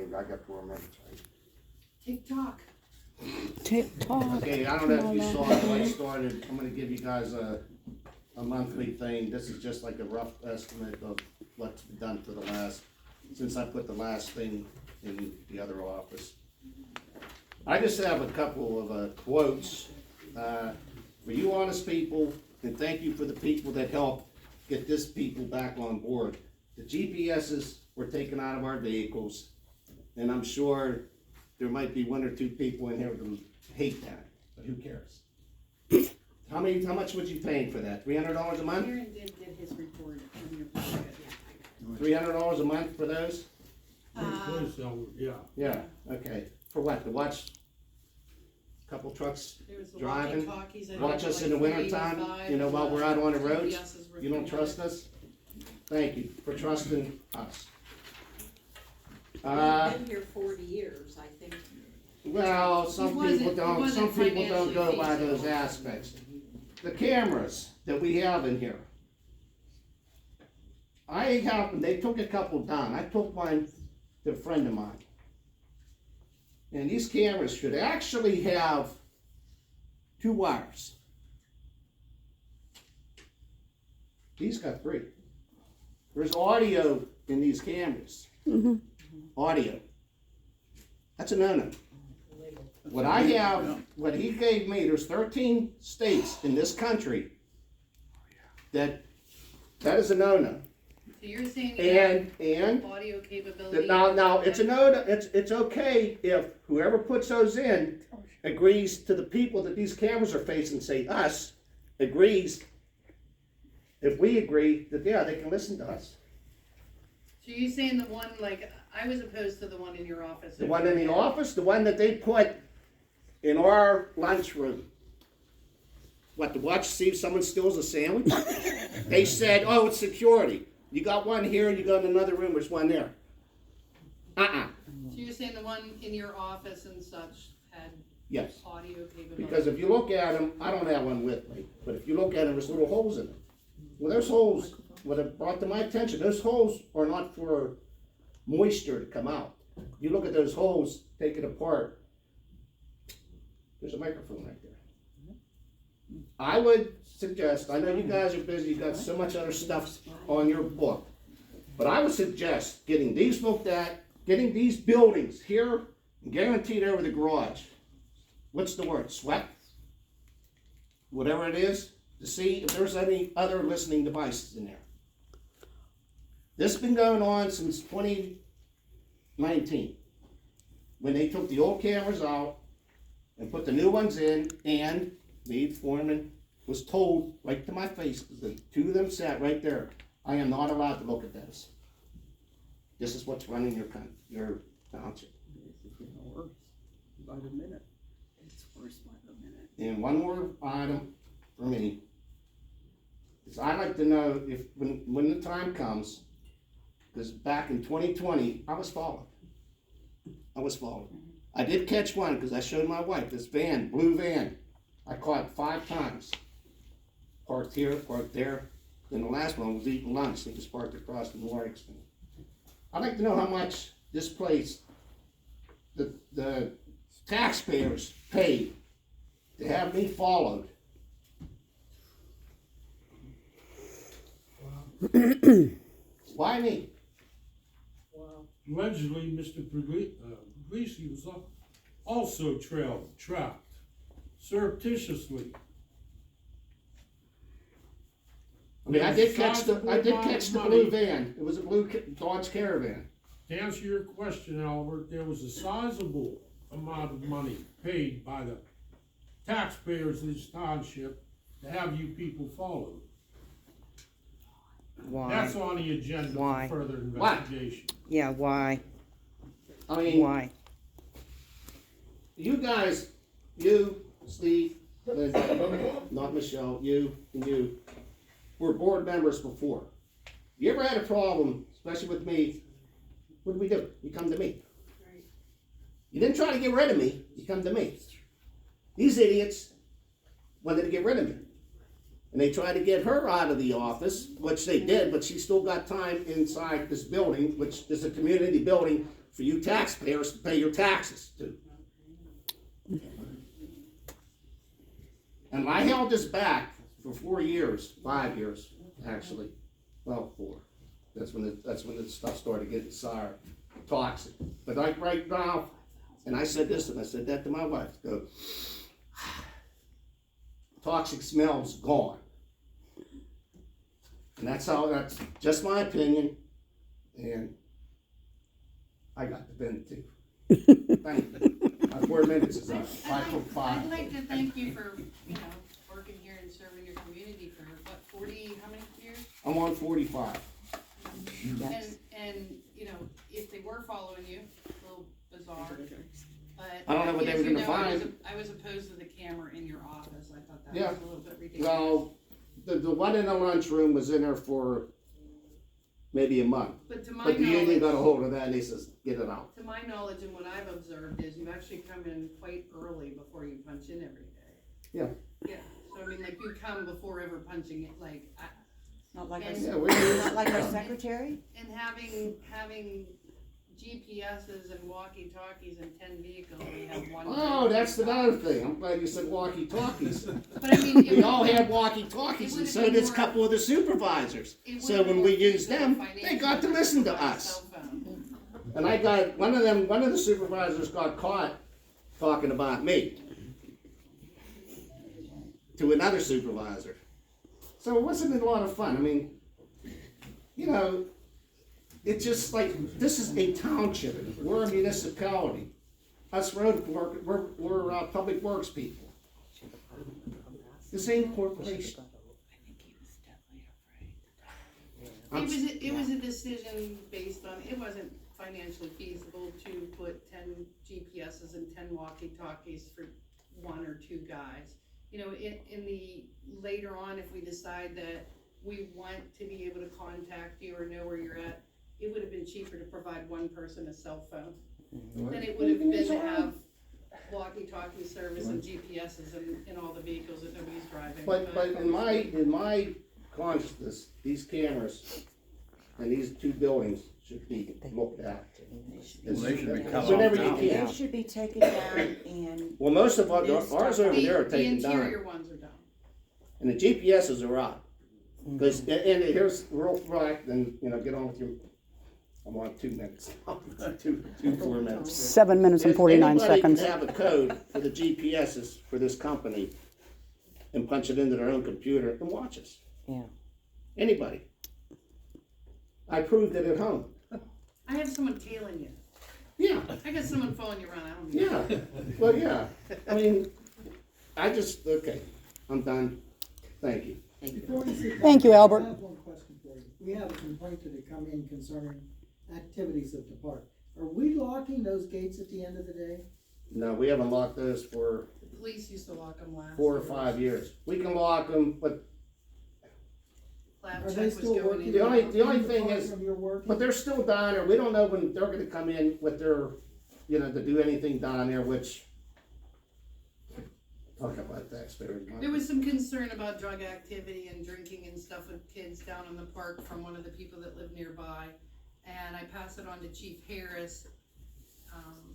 name, I got 4 minutes, right? TikTok. TikTok. Okay, I don't know if you saw it when I started, I'm gonna give you guys a monthly thing. This is just like a rough estimate of what's been done for the last, since I put the last thing in the other office. I just have a couple of quotes for you honest people, and thank you for the people that helped get this people back on board. The GPSs were taken out of our vehicles, and I'm sure there might be 1 or 2 people in here who hate that, but who cares? How much would you paying for that? $300 a month? Aaron did get his report from your pocket. $300 a month for those? Yeah. Yeah, okay. For what? To watch a couple trucks There was the driving? walkie-talkies, I think, Watch us like in the winter 385, time, you know, while we're out on the roads? GPSs were You don't 300. trust us? Thank you for trusting us. I've been here 40 years, I think. Well, some people It don't go financially by those feasible. aspects. The cameras that we have in here. They took a couple down. I took one to a friend of mine. And these cameras should actually have 2 wires. These got 3. There's audio in these cameras. Audio. That's a no-no. What I have, what he gave me, there's 13 states in this country that is a no-no. So you're saying And audio capability? now it's a no-no. It's okay if whoever puts those in agrees to the people that these cameras are facing, say us, agrees. If we agree that yeah, they can listen to us. So you're saying the one, like, I was opposed to the one in your office. The one in the office, the one that they put in our lunchroom. What, to watch, see if someone steals a sandwich? They said, oh, it's security. You got one here, you got in another room, there's one there. So you're saying the one in your office and such had Yes. audio capability? Because if you look at them, I don't have one with me, but if you look at them, there's little holes in them. Well, those holes, what it brought to my attention, those holes are not for moisture to come out. You look at those holes, take it apart, there's a microphone right there. I would suggest, I know you guys are busy, you got so much other stuff on your book, but I would suggest getting these looked at, getting these buildings here, and guaranteed over the garage. What's the word, swept? Whatever it is, to see if there's any other listening devices in there. This has been going on since 2019, when they took the old cameras out and put the new ones in, and the foreman was told right to my face, because the 2 of them sat right there, I am not allowed to look at this. This is what's running your township. It's getting worse by the minute. It's worse by the minute. And one more item for me is I'd like to know if, when the time comes, because back in 2020, I was followed. I did catch one because I showed my wife this van, blue van. I caught 5 times. Parked here, parked there. Then the last one was eating lunch. He was parked across from Warwickson. I'd like to know how much this place, the taxpayers paid to have me followed. Why me? Allegedly, Mr. Puglisi was also trapped surreptitiously. I mean, I did catch the blue van. It was a blue Dodge Caravan. To answer your question, Albert, there was a sizable amount of money paid by the taxpayers of this township to have you people followed. Why? That's on the agenda Why? for further Why? investigation. Yeah, why? I mean, Why? you guys, you, Steve, not Michelle, you, and you, were board members before. You ever had a problem, especially with me, what do we do? You come to me. You didn't try to get rid of me, you come to me. These idiots wanted to get rid of me. And they tried to get her out of the office, which they did, but she still got time inside this building, which is a community building for you taxpayers to pay your taxes to. And I held this back for 4 years, 5 years, actually. Well, 4. That's when the stuff started getting sour, toxic. But like right now, and I said this, and I said that to my wife, go, toxic smell's gone. And that's just my opinion, and I got the bend too. Thank you. My 4 minutes is up, 5:05. I'd like to thank you for, working here and serving your community for, what, 40, how many years? I'm on 45. And, if they were following you, a little bizarre, but. I don't know what they were gonna find. I was opposed to the camera in your office, I thought that Yeah. was a little bit ridiculous. Well, the one in the lunchroom was in there for maybe a month. But to my But the union got a knowledge, hold of that and they says, get it out. to my knowledge and what I've observed is you actually come in quite early before you punch in every day. Yeah. Yeah, so I mean, like you come before ever punching it, Not like And- Yeah, not like our secretary? and having GPSs and walkie-talkies in 10 vehicles, we have one. Oh, that's another thing. I'm glad you said walkie-talkies. But I mean, We all had walkie-talkies and so did a couple of the supervisors. So when we used them, they got to listen to us. And I got, one of the supervisors got caught talking about me to another supervisor. So it wasn't a lot of fun. I mean, it's just like, this is a township. We're a municipality. Us road work, we're public works people. This ain't corporation. It was a decision based on, it wasn't financially feasible to put 10 GPSs and 10 walkie-talkies for 1 or 2 guys. In the, later on, if we decide that we want to be able to contact you or know where you're at, it would have been cheaper to provide one person a cell phone than it would have been to have walkie-talkie service and GPSs in all the vehicles that nobody's driving. But in my consciousness, these cameras and these 2 buildings should be looked at. Well, they should be cut Whenever off you now. can. They should be taken down and Well, most of ours over there are The taken interior down, ones are done. and the GPSs are out. Because, and here's real fact, and, get on with your, I'm on 2 minutes, 4 minutes. 7 minutes and If 49 anybody seconds. can have a code for the GPSs for this company and punch it into their own computer and watch us. Yeah. Anybody. I proved it at home. I have someone tailing you. Yeah, I got someone following you around, I don't know. yeah, well, yeah, I mean, okay, I'm done, thank you. Before you sit down, Thank you, Albert. I have one question for you. We have a complaint that had come in concerning activities at the park. Are we locking those gates at the end of the day? No, we haven't locked those for The police used to lock them last. 4 or 5 years. We can lock them, but Lab Are check they was still going working? in. The only in the thing park is- from your work? But they're still down there, we don't know when they're gonna come in with their, to do anything down there, which, talk about taxpayers' money. There was some concern about drug activity and drinking and stuff with kids down in the park from one of the people that live nearby. And I passed it on to Chief Harris,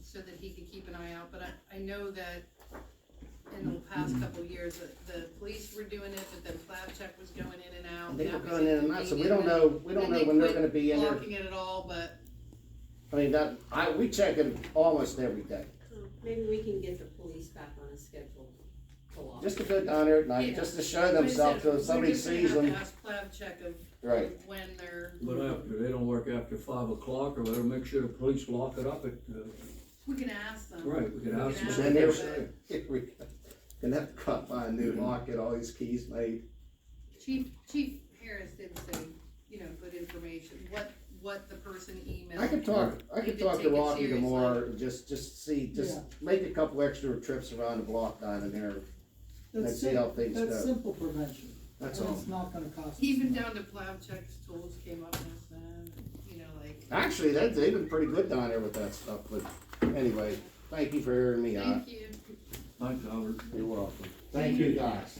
so that he could keep an eye out, but I know that in the past couple of years, the police were doing it, but then Lab check was going in and out. And they were That was going in and out, so we don't inconvenient. know Then they when they're quit gonna be in there. blocking it at all, but I mean, we check it almost every day, Maybe we can get the police back on a schedule to lock. just to go down there at night, Yeah. just to show themselves, so if somebody sees them. We're just gonna have to ask Lab check of Right. when they're, But after, they don't work after 5 o'clock, or better make sure the police lock it up at, we can ask them. right, we could ask them. Then there's, gonna have to come by a new lock, get all these keys made. Chief Harris did say, good information, what the person emailed. I could talk You did to take it Rocky seriously. tomorrow, just see, Yeah. make a couple extra trips around the block down in there, and That's see how things That's go. simple prevention. That's And all. it's not gonna cost us. Even much. down to plow checks, tools came up since then, like. Actually, they've been pretty good down there with that stuff, but anyway, thank you for hearing me out. Thank you. Thanks, Albert. You're welcome. Thank you, guys.